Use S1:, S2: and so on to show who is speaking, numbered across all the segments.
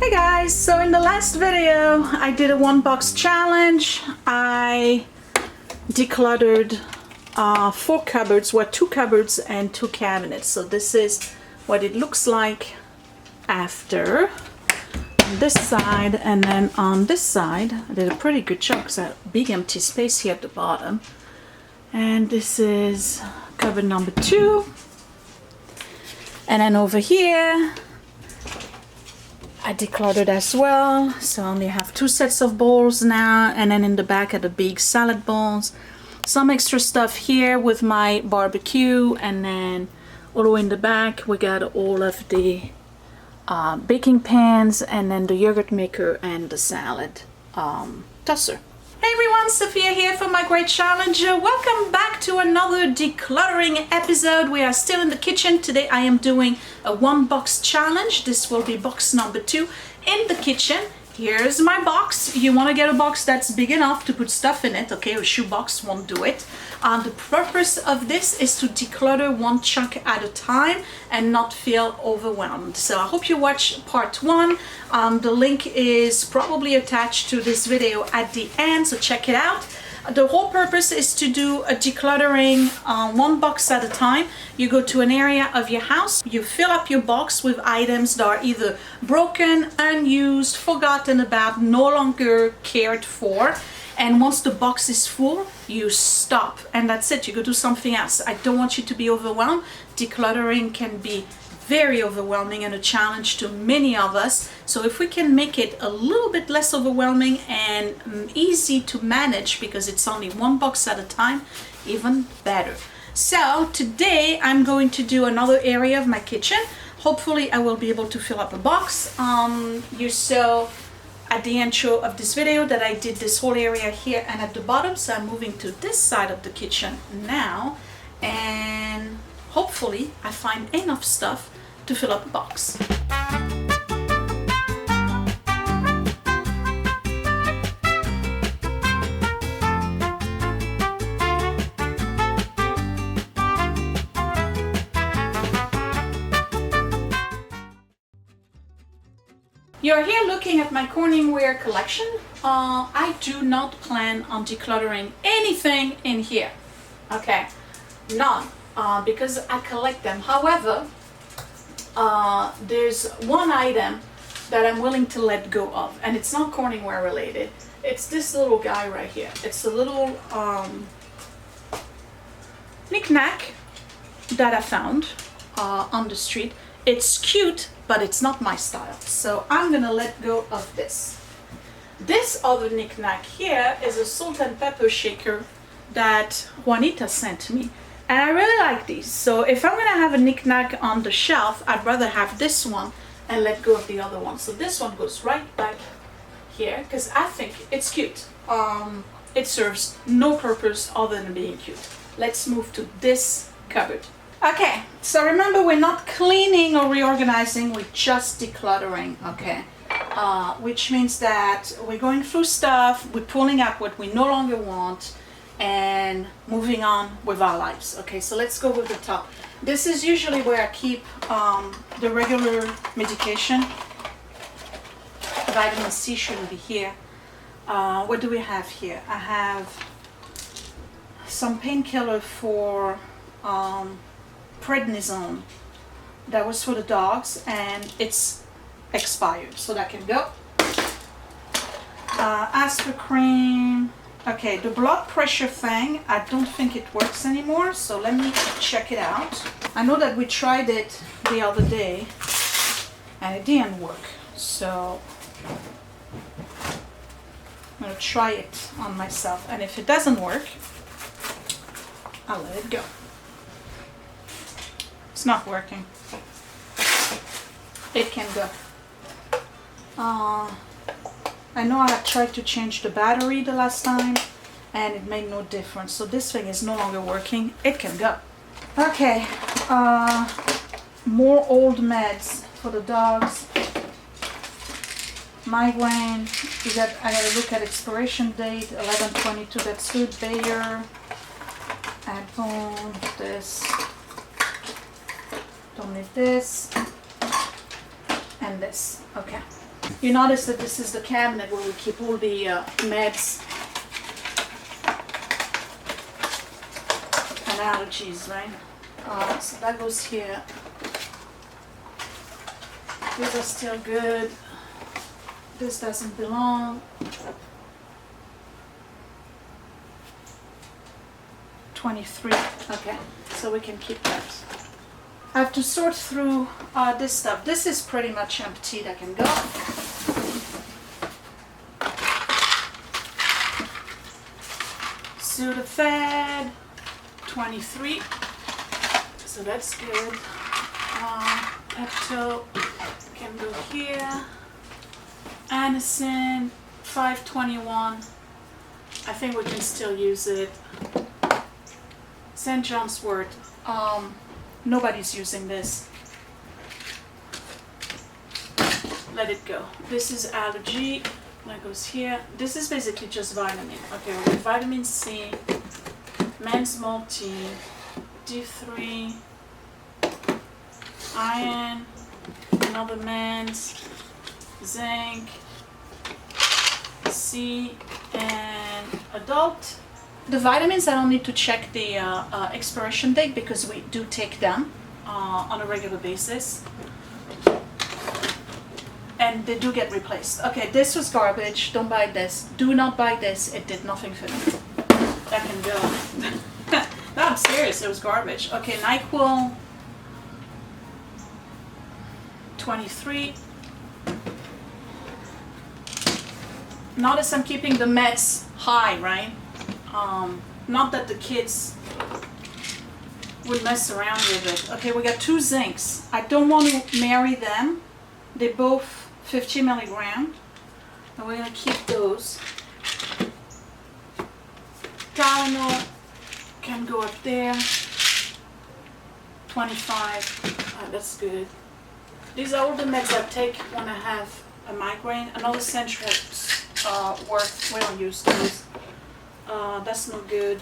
S1: Hey guys, so in the last video I did a one box challenge. I decluttered 4 cupboards, well 2 cupboards and 2 cabinets. So this is what it looks like after on this side, and then on this side I did a pretty good job because I had a big empty space here at the bottom. And this is cupboard number 2, and then over here I decluttered as well, so I only have 2 sets of bowls now, and then in the back are the big salad bowls. Some extra stuff here with my barbecue, and then all the way in the back we got all of the baking pans, and then the yogurt maker and the salad tosser. Hey everyone, Sophia here for my great challenge. Welcome back to another decluttering episode. We are still in the kitchen. Today I am doing a one box challenge. This will be box number 2 in the kitchen. Here's my box. You want to get a box that's big enough to put stuff in it, okay? A shoe box won't do it. The purpose of this is to declutter one chunk at a time and not feel overwhelmed. So I hope you watch part 1. The link is probably attached to this video at the end, so check it out. The whole purpose is to do a decluttering one box at a time. You go to an area of your house, you fill up your box with items that are either broken, unused, forgotten about, no longer cared for. And once the box is full, you stop and that's it. You go do something else. I don't want you to be overwhelmed. Decluttering can be very overwhelming and a challenge to many of us. So if we can make it a little bit less overwhelming and easy to manage because it's only one box at a time, even better. So today I'm going to do another area of my kitchen. Hopefully I will be able to fill up a box. You saw at the intro of this video that I did this whole area here and at the bottom, so I'm moving to this side of the kitchen now, and hopefully I find enough stuff to fill up a box. You're here looking at my Corningware collection. I do not plan on decluttering anything in here. Okay, none, because I collect them. However, there's one item that I'm willing to let go of, and it's not Corningware related. It's this little guy right here. It's a little knick-knack that I found on the street. It's cute, but it's not my style, so I'm gonna let go of this. This other knick-knack here is a salt and pepper shaker that Juanita sent me, and I really like these. So if I'm gonna have a knick-knack on the shelf, I'd rather have this one and let go of the other one. So this one goes right back here because I think it's cute. It serves no purpose other than being cute. Let's move to this cupboard. Okay, so remember, we're not cleaning or reorganizing, we're just decluttering, okay? Which means that we're going through stuff, we're pulling out what we no longer want, and moving on with our lives. Okay, so let's go with the top. This is usually where I keep the regular medication. Vitamin C shouldn't be here. What do we have here? I have some painkiller for prednisone. That was for the dogs and it's expired, so that can go. Aspirin cream. Okay, the blood pressure thing, I don't think it works anymore, so let me check it out. I know that we tried it the other day and it didn't work, so I'm gonna try it on myself, and if it doesn't work, I'll let it go. It's not working. It can go. I know I tried to change the battery the last time and it made no difference. So this thing is no longer working. It can go. Okay, more old meds for the dogs. Migraine. I gotta look at expiration date. 11/22. That's good. Bayer. Advil. This. Don't need this. And this. Okay. You notice that this is the cabinet where we keep all the meds and allergies, right? So that goes here. These are still good. This doesn't belong. 23. Okay, so we can keep that. I have to sort through this stuff. This is pretty much empty. That can go. Sudafed, 23. So that's good. Pepto can go here. Anacin, 521. I think we can still use it. St. John's Wort. Nobody's using this. Let it go. This is allergy. That goes here. This is basically just vitamin. Okay, we have vitamin C, men's multi, D3, iron, another men's, zinc, C, and adult. The vitamins, I don't need to check the expiration date because we do take them on a regular basis. And they do get replaced. Okay, this was garbage. Don't buy this. Do not buy this. It did nothing for me. That can go. No, I'm serious. It was garbage. Okay, NyQuil, 23. Notice I'm keeping the meds high, right? Not that the kids would mess around with it. Okay, we got 2 zincs. I don't want to marry them. They both 50 milligram. And we're going to keep those. Tylenol can go up there. 25. That's good. These are all the meds I take when I have a migraine. Another Central work. We don't use those. That's no good.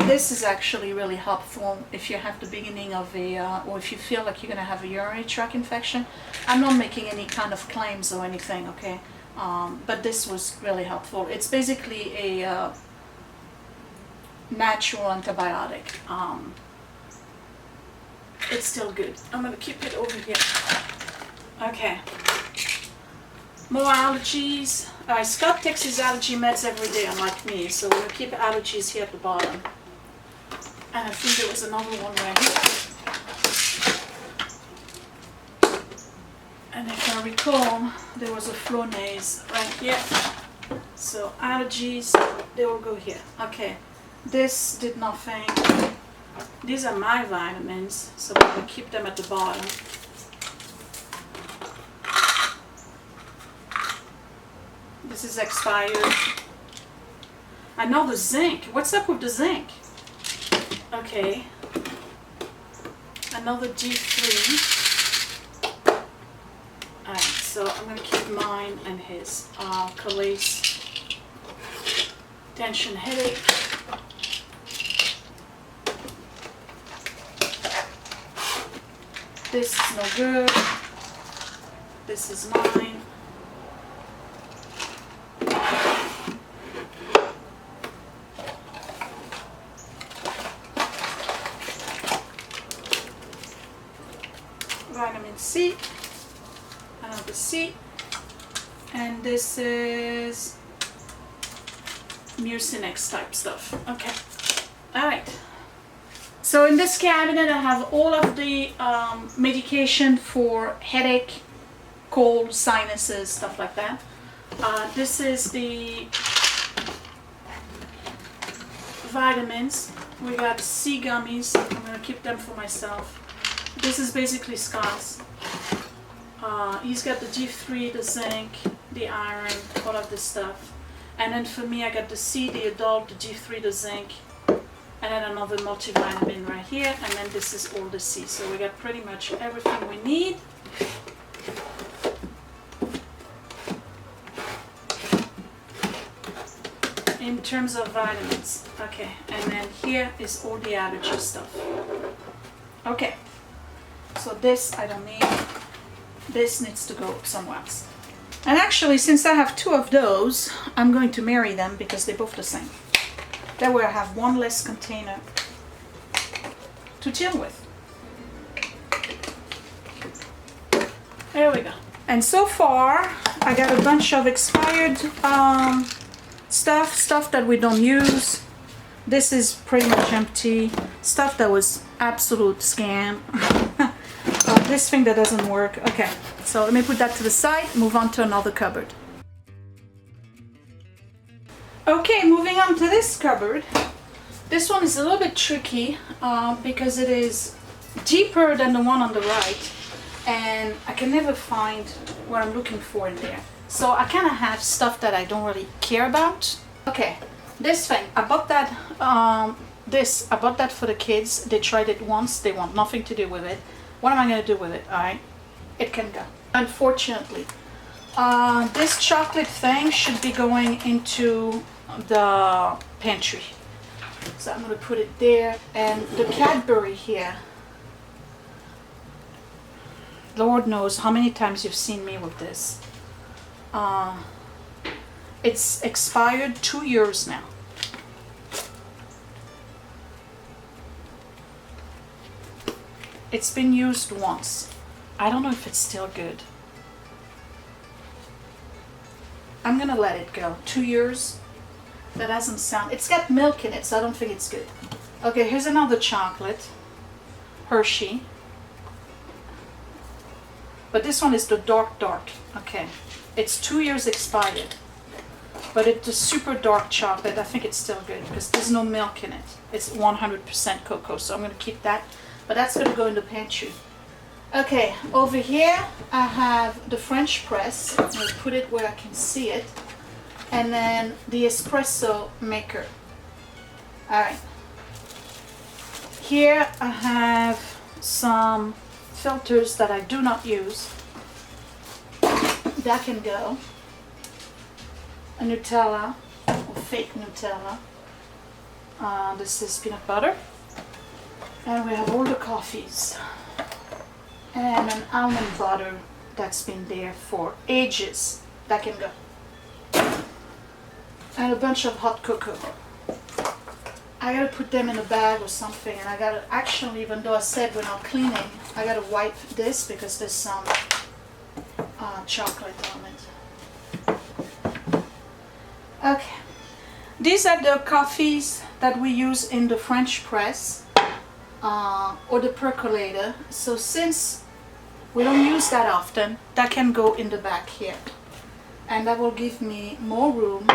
S1: This is actually really helpful if you have the beginning of a, or if you feel like you're going to have a urinary tract infection. I'm not making any kind of claims or anything, okay? But this was really helpful. It's basically a natural antibiotic. It's still good. I'm going to keep it over here. Okay. More allergies. Scott takes his allergy meds every day, unlike me, so we'll keep allergies here at the bottom. And I think there was another one right here. And if I recall, there was a Flonase right here. So allergies, they will go here. Okay, this did nothing. These are my vitamins, so we're going to keep them at the bottom. This is expired. Another zinc. What's up with the zinc? Okay. Another D3. Alright, so I'm going to keep mine and his. Calais. Tension headache. This is no good. This is mine. Vitamin C, another C, and this is Mucinex type stuff. Okay, all right. So in this cabinet I have all of the medication for headache, cold, sinuses, stuff like that. This is the vitamins. We got C gummies. I'm going to keep them for myself. This is basically Scott's. He's got the D3, the zinc, the iron, all of this stuff. And then for me, I got the C, the adult, the D3, the zinc, and then another multivitamin right here. And then this is all the C. So we got pretty much everything we need. In terms of vitamins. Okay, and then here is all the allergy stuff. Okay. So this I don't need. This needs to go somewhere else. And actually, since I have two of those, I'm going to marry them because they're both the same. That way I have one less container to deal with. There we go. And so far, I got a bunch of expired stuff that we don't use. This is pretty much empty. Stuff that was absolute scam. This thing that doesn't work. Okay, so let me put that to the side, move on to another cupboard. Okay, moving on to this cupboard. This one is a little bit tricky because it is deeper than the one on the right, and I can never find what I'm looking for in there. So I kind of have stuff that I don't really care about. Okay, this thing, I bought that, I bought that for the kids. They tried it once, they want nothing to do with it. What am I going to do with it? Alright, it can go. Unfortunately, this chocolate thing should be going into the pantry. So I'm going to put it there. And the Cadbury here, Lord knows how many times you've seen me with this. It's expired 2 years now. It's been used once. I don't know if it's still good. I'm gonna let it go. 2 years? That doesn't sound... It's got milk in it, so I don't think it's good. Okay, here's another chocolate. Hershey. But this one is the dark. Okay. It's 2 years expired. But it's a super dark chocolate. I think it's still good because there's no milk in it. It's 100% cocoa, so I'm gonna keep that. But that's going to go in the pantry. Okay, over here I have the French press. I'm going to put it where I can see it. And then the espresso maker. Alright. Here I have some filters that I do not use. That can go. A Nutella, or fake Nutella. This is peanut butter. And we have all the coffees. And an almond butter that's been there for ages. That can go. And a bunch of hot cocoa. I gotta put them in a bag or something. And I gotta, actually, even though I said we're not cleaning, I gotta wipe this because there's some chocolate on it. Okay. These are the coffees that we use in the French press. Or the percolator. So since we don't use that often, that can go in the back here. And that will give me more room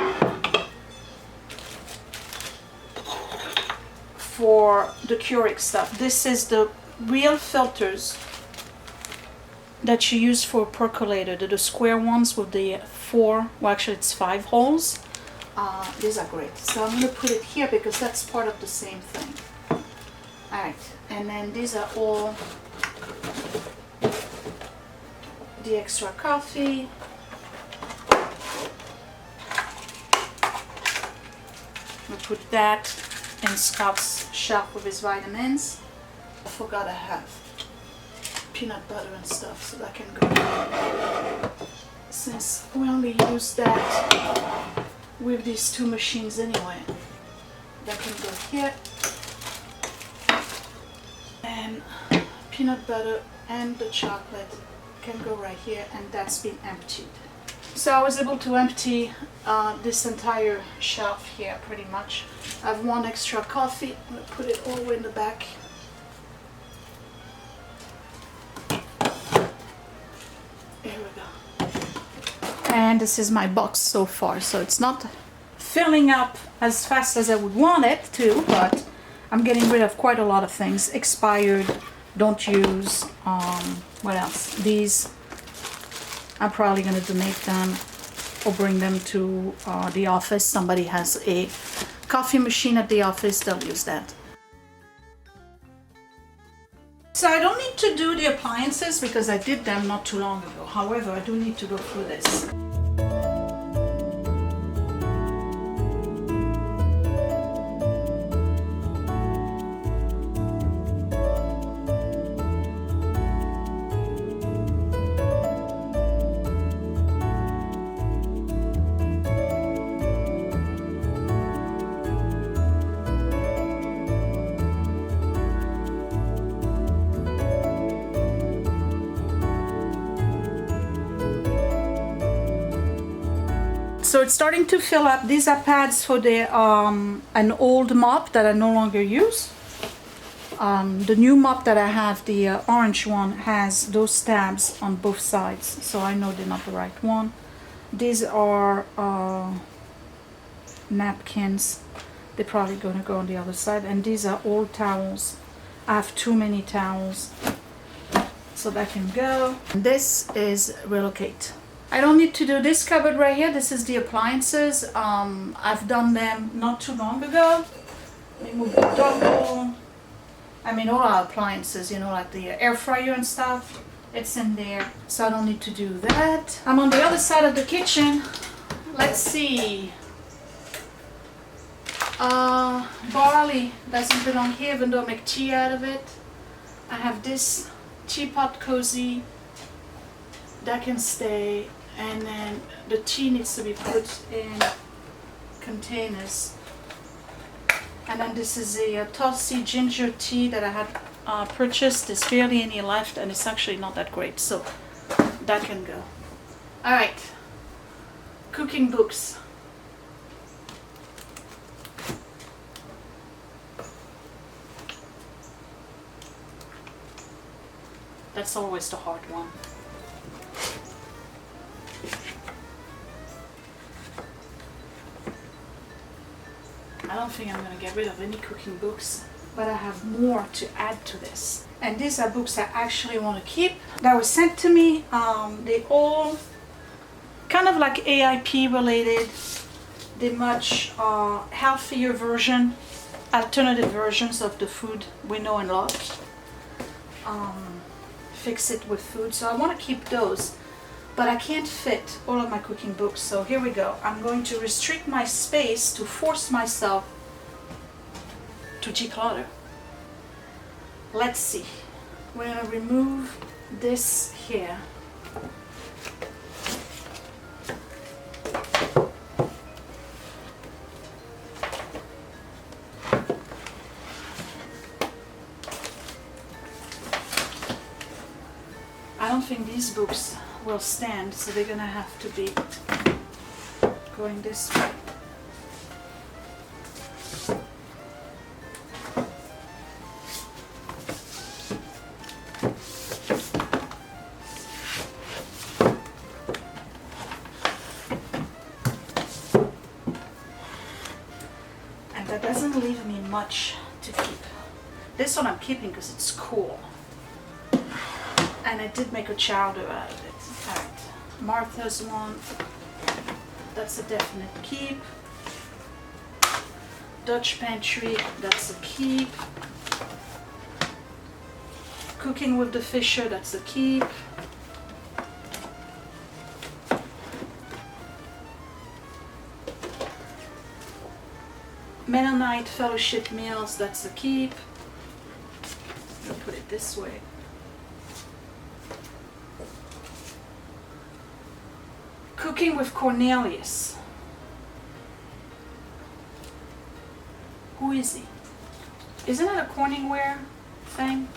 S1: for the Keurig stuff. This is the real filters that you use for a percolator. The square ones with the 4, well actually it's 5 holes. These are great. So I'm going to put it here because that's part of the same thing. Alright, and then these are all the extra coffee. We'll put that in Scott's shelf with his vitamins. I forgot I have peanut butter and stuff, so that can go. Since we only use that with these 2 machines anyway, that can go here. And peanut butter and the chocolate can go right here, and that's been emptied. So I was able to empty this entire shelf here pretty much. I have 1 extra coffee. I'm going to put it all the way in the back. There we go. And this is my box so far, so it's not filling up as fast as I would want it to, but I'm getting rid of quite a lot of things. Expired, don't use, what else? These, I'm probably going to donate them or bring them to the office. Somebody has a coffee machine at the office, they'll use that. So I don't need to do the appliances because I did them not too long ago. However, I do need to go through this. So it's starting to fill up. These are pads for the an old mop that I no longer use. The new mop that I have, the orange one, has those tabs on both sides, so I know they're not the right one. These are napkins. They're probably gonna go on the other side. And these are old towels. I have too many towels, so that can go. And this is relocate. I don't need to do this cupboard right here. This is the appliances. I've done them not too long ago. Let me move the double. I mean, all our appliances, you know, like the air fryer and stuff, it's in there, so I don't need to do that. I'm on the other side of the kitchen. Let's see. Barley doesn't belong here, even though I make tea out of it. I have this teapot cozy that can stay, and then the tea needs to be put in containers. And then this is a Tulsi ginger tea that I had purchased. There's barely any left, and it's actually not that great, so that can go. All right, cooking books. That's always the hard one. I don't think I'm going to get rid of any cooking books, but I have more to add to this. And these are books I actually want to keep that were sent to me. They all kind of like AIP related. They're much healthier version, alternative versions of the food we know and love. Fix it with food. So I want to keep those, but I can't fit all of my cooking books. So here we go. I'm going to restrict my space to force myself to declutter. Let's see. We're going to remove this here. I don't think these books will stand, so they're gonna have to be going this way. And that doesn't leave me much to keep. This one I'm keeping because it's cool. And I did make a chowder out of it. Alright, Martha's one, that's a definite keep. Dutch pantry, that's a keep. Cooking with the Fisher, that's a keep. Mennonite Fellowship Meals, that's a keep. I'll put it this way. Cooking with Cornelius. Who is he? Isn't it a Corningware thing?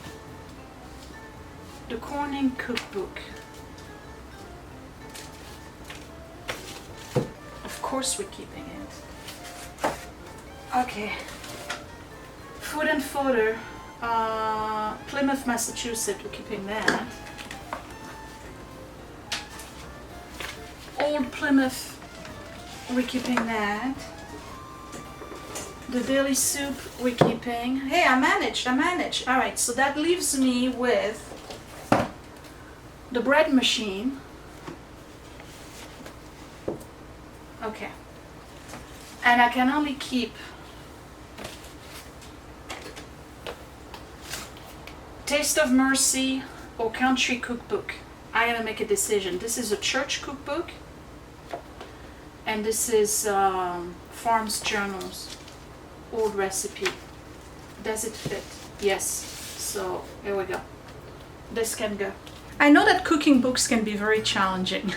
S1: The Corning Cookbook. Of course we're keeping it. Okay. Food and Fodder. Plymouth, Massachusetts, we're keeping that. Old Plymouth, we're keeping that. The Daily Soup, we're keeping. Hey, I managed. Alright, so that leaves me with the bread machine. Okay. And I can only keep Taste of Mercy or Country Cookbook. I gotta make a decision. This is a church cookbook. And this is Farms Journals, old recipe. Does it fit? Yes. So here we go. This can go. I know that cooking books can be very challenging,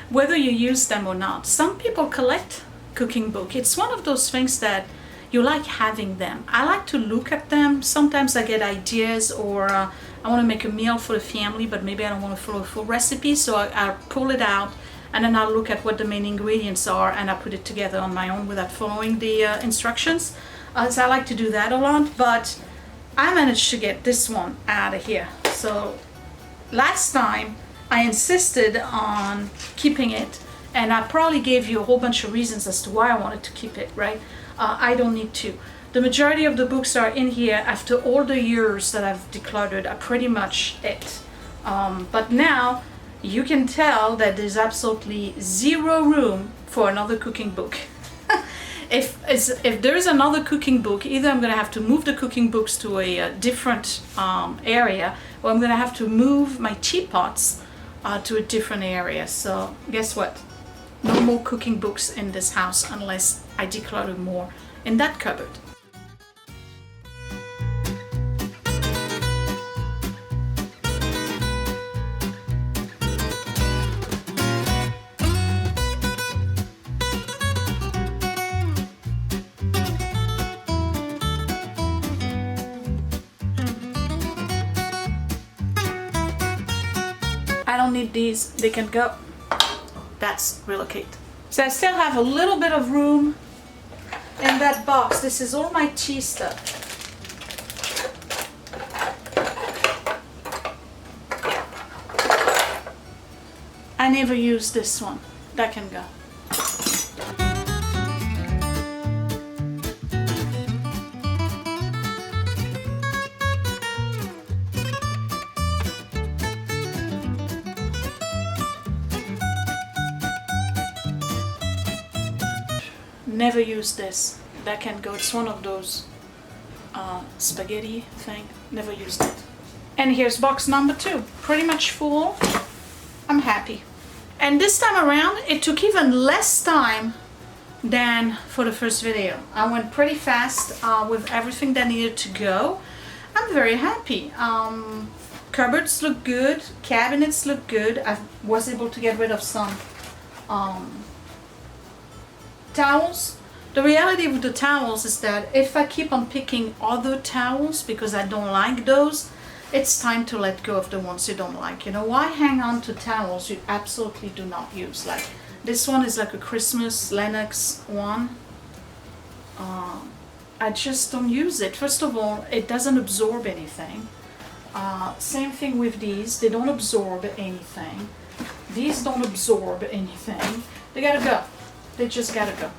S1: whether you use them or not. Some people collect cooking book. It's one of those things that you like having them. I like to look at them. Sometimes I get ideas, or I want to make a meal for the family, but maybe I don't want to follow a full recipe, so I pull it out. and then I'll look at what the main ingredients are and I put it together on my own without following the instructions. So I like to do that a lot, but I managed to get this one out of here. So last time I insisted on keeping it, and I probably gave you a whole bunch of reasons as to why I wanted to keep it, right? I don't need to. The majority of the books are in here after all the years that I've decluttered are pretty much it. But now you can tell that there's absolutely zero room for another cooking book. If there's another cooking book, either I'm going to have to move the cooking books to a different area, or I'm going to have to move my teapots to a different area. So guess what? No more cooking books in this house unless I declutter more in that cupboard. I don't need these, they can go. That's relocate. So I still have a little bit of room in that box. This is all my tea stuff. I never use this one. That can go. Never use this. That can go. It's one of those spaghetti thing. Never used it. And here's box number 2. Pretty much full. I'm happy. And this time around, it took even less time than for the first video. I went pretty fast with everything that needed to go. I'm very happy. Cupboards look good. Cabinets look good. I was able to get rid of some towels. The reality with the towels is that if I keep on picking other towels because I don't like those, it's time to let go of the ones you don't like. You know, why hang on to towels you absolutely do not use? Like this one is like a Christmas Lennox one. I just don't use it. First of all, it doesn't absorb anything. Same thing with these. They don't absorb anything. These don't absorb anything. They gotta go. They just gotta go.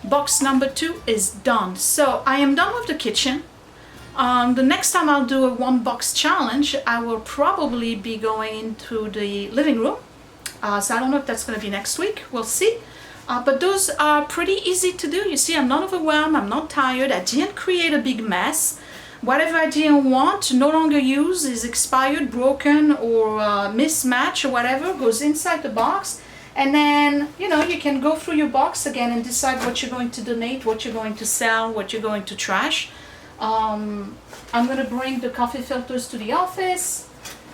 S1: Box number 2 is done. So I am done with the kitchen. The next time I'll do a 1 box challenge, I will probably be going into the living room. So I don't know if that's going to be next week. We'll see. But those are pretty easy to do. You see, I'm not overwhelmed. I'm not tired. I didn't create a big mess. Whatever I didn't want to no longer use is expired, broken, or mismatched or whatever goes inside the box. And then, you know, you can go through your box again and decide what you're going to donate, what you're going to sell, what you're going to trash. I'm going to bring the coffee filters to the office.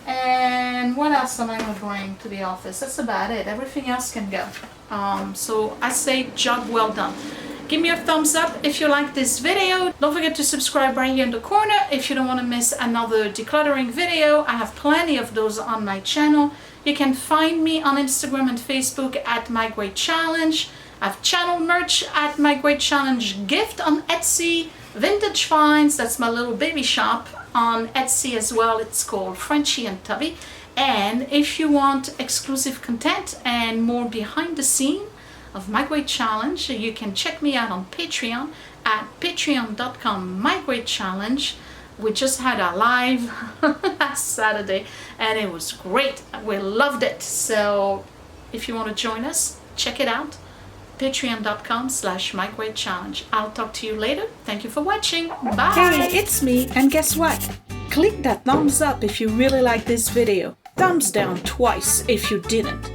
S1: And what else am I going to bring to the office? That's about it. Everything else can go. So I say job well done. Give me a thumbs up if you like this video. Don't forget to subscribe right here in the corner if you don't want to miss another decluttering video. I have plenty of those on my channel. You can find me on Instagram and Facebook at My Great Challenge. I have channel merch at My Great Challenge Gift on Etsy. Vintage Finds, that's my little baby shop on Etsy as well. It's called Frenchie and Tubby. And if you want exclusive content and more behind the scene of My Great Challenge, you can check me out on Patreon at patreon.com My Great Challenge. We just had a live last Saturday and it was great. We loved it. So if you want to join us, check it out. Patreon.com/My Great Challenge. I'll talk to you later. Thank you for watching. Bye.
S2: Hey, it's me, and guess what? Click that thumbs up if you really like this video. Thumbs down twice if you didn't.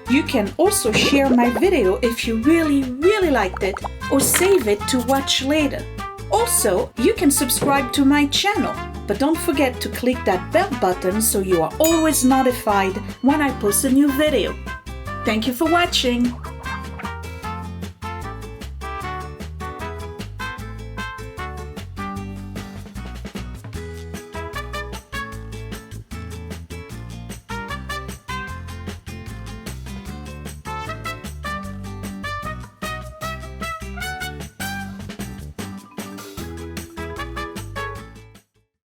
S2: You can also share my video if you really liked it, or save it to watch later. Also, you can subscribe to my channel, but don't forget to click that bell button so you are always notified when I post a new video. Thank you for watching.